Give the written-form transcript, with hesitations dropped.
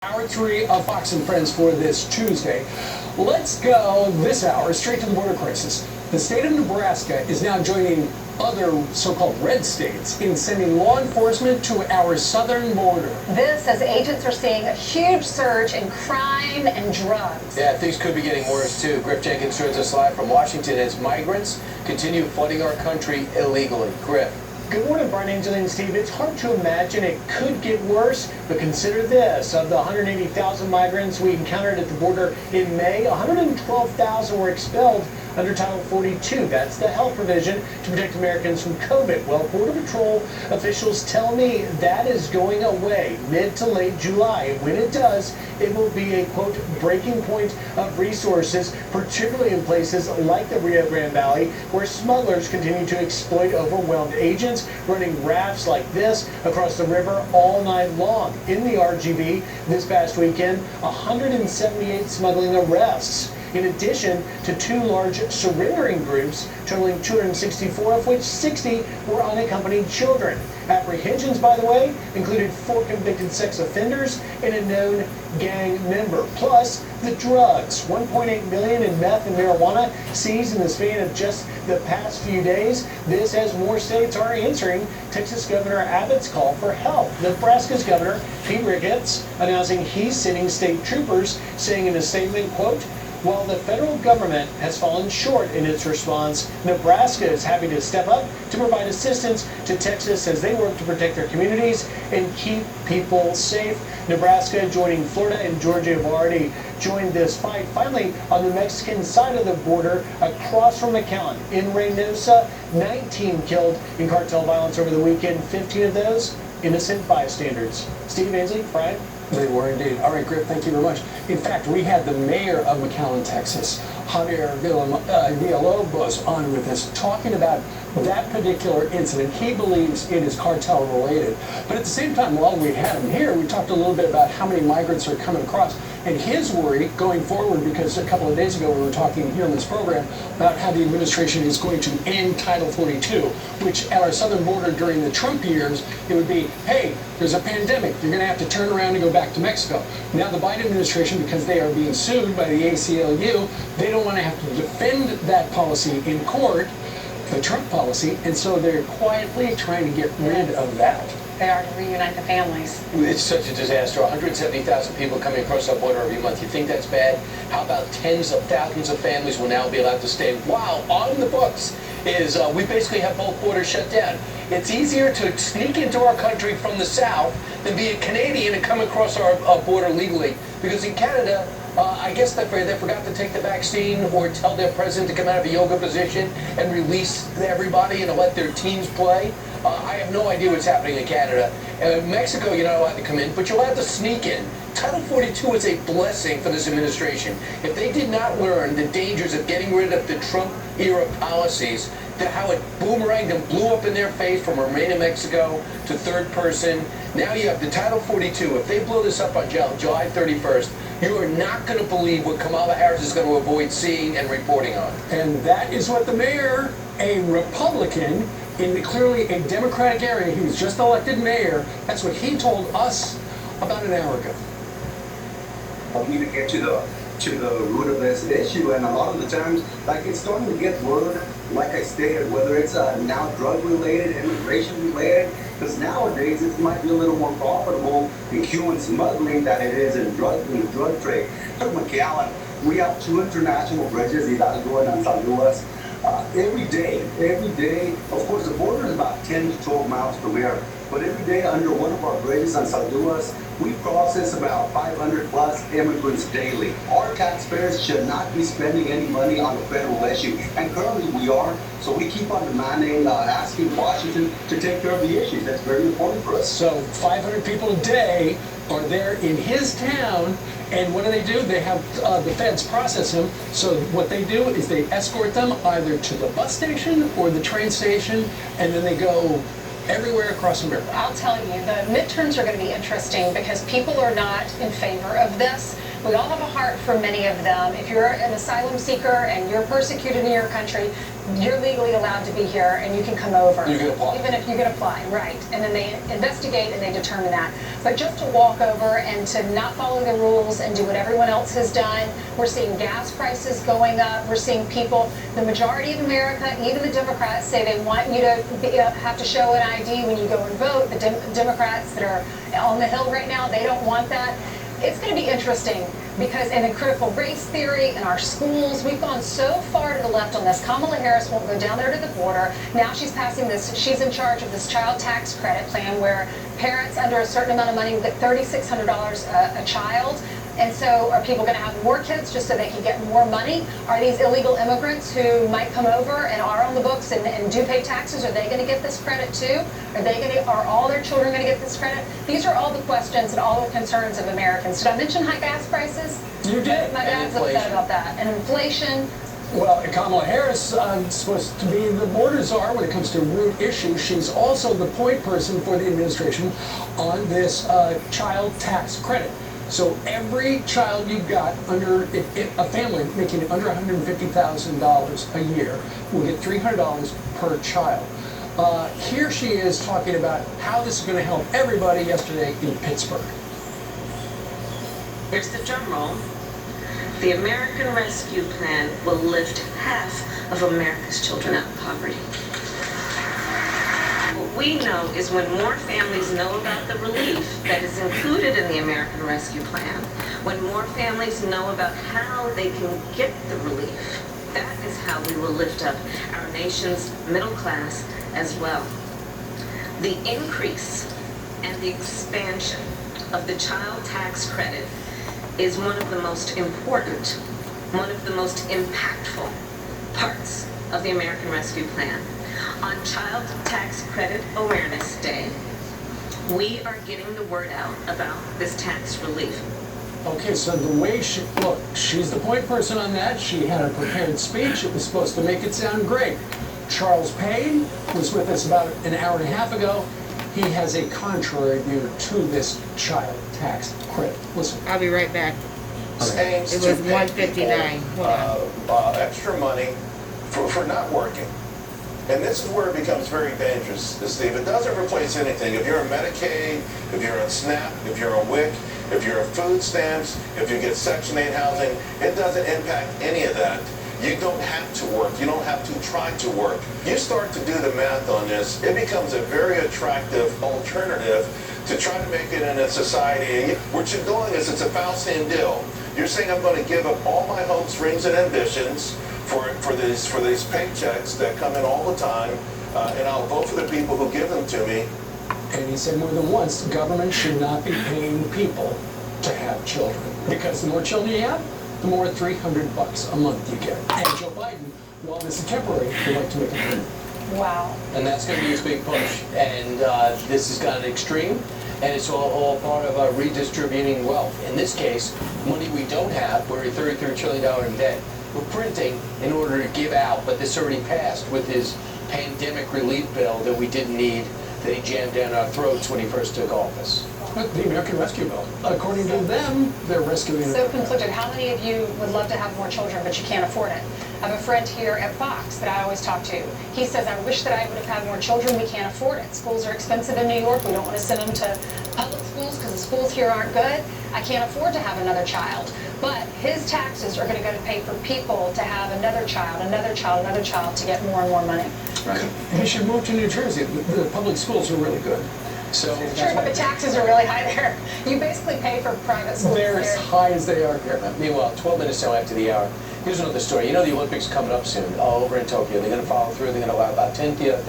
Hour 3 of Fox and Friends for this Tuesday. Let's go this hour straight to the border crisis. The state of Nebraska is now joining other so-called red states in sending law enforcement to our southern border. This as agents are seeing a huge surge in crime and drugs. Yeah, things could be getting worse too. Griff Jenkins joins us live from Washington as migrants continue flooding our country illegally. Griff. Good morning, Brian, Angela, and Steve. It's hard to imagine it could get worse, but consider this. Of the 180,000 migrants we encountered at the border in May, 112,000 were expelled under Title 42. That's the health provision to protect Americans from COVID. Well, Border Patrol officials tell me that is going away mid to late July. And when it does, it will be a, quote, breaking point of resources, particularly in places like the Rio Grande Valley, where smugglers continue to exploit overwhelmed agents, running rafts like this across the river all night long. In the RGV this past weekend, 178 smuggling arrests, in addition to 2 large surrendering groups, totaling 264, of which 60 were unaccompanied children. Apprehensions, by the way, included 4 convicted sex offenders and a known gang member. Plus, the drugs, 1.8 million in meth and marijuana seized in the span of just the past few days. This as more states are answering Texas Governor Abbott's call for help. Nebraska's Governor Pete Ricketts announcing he's sending state troopers, saying in a statement, quote, "While the federal government has fallen short in its response, Nebraska is happy to step up to provide assistance to Texas as they work to protect their communities and keep people safe." Nebraska, joining Florida and Georgia, have already joined this fight. Finally, on the Mexican side of the border, across from McAllen, in Reynosa, 19 killed in cartel violence over the weekend, 15 of those innocent bystanders. Steve Ainsley, Brian. They were indeed. All right, Griff, thank you very much. In fact, we had the mayor of McAllen, Texas, Javier Villalobos, on with us talking about that particular incident. He believes it is cartel related. But at the same time, while we had him here, we talked a little bit about how many migrants are coming across and his worry going forward, because a couple of days ago we were talking here on this program about how the administration is going to end Title 42, which at our southern border during the Trump years, it would be, hey, there's a pandemic, you're going to have to turn around and go back to Mexico. Now the Biden administration, because they are being sued by the ACLU, they don't want to have to defend that policy in court, the Trump policy, and so they're quietly trying to get rid of that. They are to reunite the families. It's such a disaster. 170,000 people coming across our border every month. You think that's bad? How about tens of thousands of families will now be allowed to stay? Wow, on the books is we basically have both borders shut down. It's easier to sneak into our country from the south than be a Canadian and come across our border legally. Because in Canada, I guess they forgot to take the vaccine or tell their president to come out of a yoga position and release everybody and let their teams play. I have no idea what's happening in Canada. Mexico, you're not allowed to come in, but you're allowed to sneak in. Title 42 is a blessing for this administration. If they did not learn the dangers of getting rid of the Trump-era policies, how it boomeranged and blew up in their face from Remain in Mexico to third person, now you have the Title 42. If they blow this up on July 31st, you are not going to believe what Kamala Harris is going to avoid seeing and reporting on. And that is what the mayor, a Republican, in clearly a Democratic area, he was just elected mayor, that's what he told us about an hour ago. We need to get to the root of this issue, and a lot of the times, like, it's starting to get word, like I stated, whether it's now drug related, immigration related, because nowadays it might be a little more profitable in human smuggling than it is in the drug trade. Look, McAllen, we have 2 international bridges, Hidalgo and San Luis. Every day, of course the border is about 10 to 12 miles from here, but every day under one of our bridges on San Luis, we process about 500 plus immigrants daily. Our taxpayers should not be spending any money on a federal issue, and currently we are, so we keep on demanding, asking Washington to take care of the issues. That's very important for us. So 500 people a day are there in his town, and what do? They have the feds process them. So what they do is they escort them either to the bus station or the train station, and then they go everywhere across America. I'll tell you, the midterms are going to be interesting because people are not in favor of this. We all have a heart for many of them. If you're an asylum seeker and you're persecuted in your country, you're legally allowed to be here and you can come over. You can apply. Even if you can apply, right. And then they investigate and they determine that. But just to walk over and to not follow the rules and do what everyone else has done, we're seeing gas prices going up. We're seeing people, the majority of America, even the Democrats, say they want you to have to show an ID when you go and vote. The Democrats that are on the Hill right now, they don't want that. It's going to be interesting because in the critical race theory in our schools, we've gone so far to the left on this. Kamala Harris won't go down there to the border. Now she's passing this, she's in charge of this child tax credit plan where parents under a certain amount of money will get $3,600 a child. And so are people going to have more kids just so they can get more money? Are these illegal immigrants who might come over and are on the books and do pay taxes, are they going to get this credit too? Are all their children going to get this credit? These are all the questions and all the concerns of Americans. Did I mention high gas prices? You did. My dad's upset about that. And inflation. Well, Kamala Harris is supposed to be the border czar when it comes to root issues. She's also the point person for the administration on this child tax credit. So every child you've got under, a family making under $150,000 a year will get $300 per child. Here she is talking about how this is going to help everybody yesterday in Pittsburgh. Here's the drum roll. The American Rescue Plan will lift half of America's children out of poverty. What we know is when more families know about the relief that is included in the American Rescue Plan, when more families know about how they can get the relief, that is how we will lift up our nation's middle class as well. The increase and the expansion of the child tax credit is one of the most important, one of the most impactful parts of the American Rescue Plan. On Child Tax Credit Awareness Day, we are getting the word out about this tax relief. Okay, so the way she's the point person on that. She had a prepared speech. It was supposed to make it sound great. Charles Payne was with us about an hour and a half ago. He has a contrary view to this child tax credit. Listen. I'll be right back. Aims It to was pay 159. people, Hold on. extra money for not working. And this is where it becomes very dangerous, Steve. It doesn't replace anything. If you're on Medicaid, if you're on SNAP, if you're on WIC, if you're on food stamps, if you get Section 8 housing, it doesn't impact any of that. You don't have to work. You don't have to try to work. You start to do the math on this, it becomes a very attractive alternative to try to make it in a society. And what you're doing is it's a Faustian deal. You're saying I'm going to give up all my hopes, dreams, and ambitions for these paychecks that come in all the time, and I'll vote for the people who give them to me. And he said more than once, the government should not be paying people to have children. Because the more children you have, the more $300 a month you get. And Joe Biden, while this is temporary, would like to make it permanent. Wow. And that's going to be his big push. And this has gotten extreme, and it's all part of redistributing wealth. In this case, money we don't have, we're $33 trillion in debt. We're printing in order to give out, but this already passed with his pandemic relief bill that we didn't need, that he jammed down our throats when he first took office. But the American Rescue Bill, according to them, they're rescuing So conflicted. How many of you would love to have more children, but you can't afford it? I have a friend here at Fox that I always talk to. He says, I wish that I would have had more children. We can't afford it. Schools are expensive in New York. We don't want to send them to public schools because the schools here aren't good. I can't afford to have another child. But his taxes are going to go to pay for people to have another child, another child, another child to get more and more money. Right. He should move to New Jersey. The public schools are really good. So Sure, but the taxes are really high there. You basically pay for private schools They're as there. high as they are here. meanwhile, 12 minutes now after the hour, here's another story. You know the Olympics coming up soon, over in Tokyo. They're going to follow through. They're going to allow about 10,000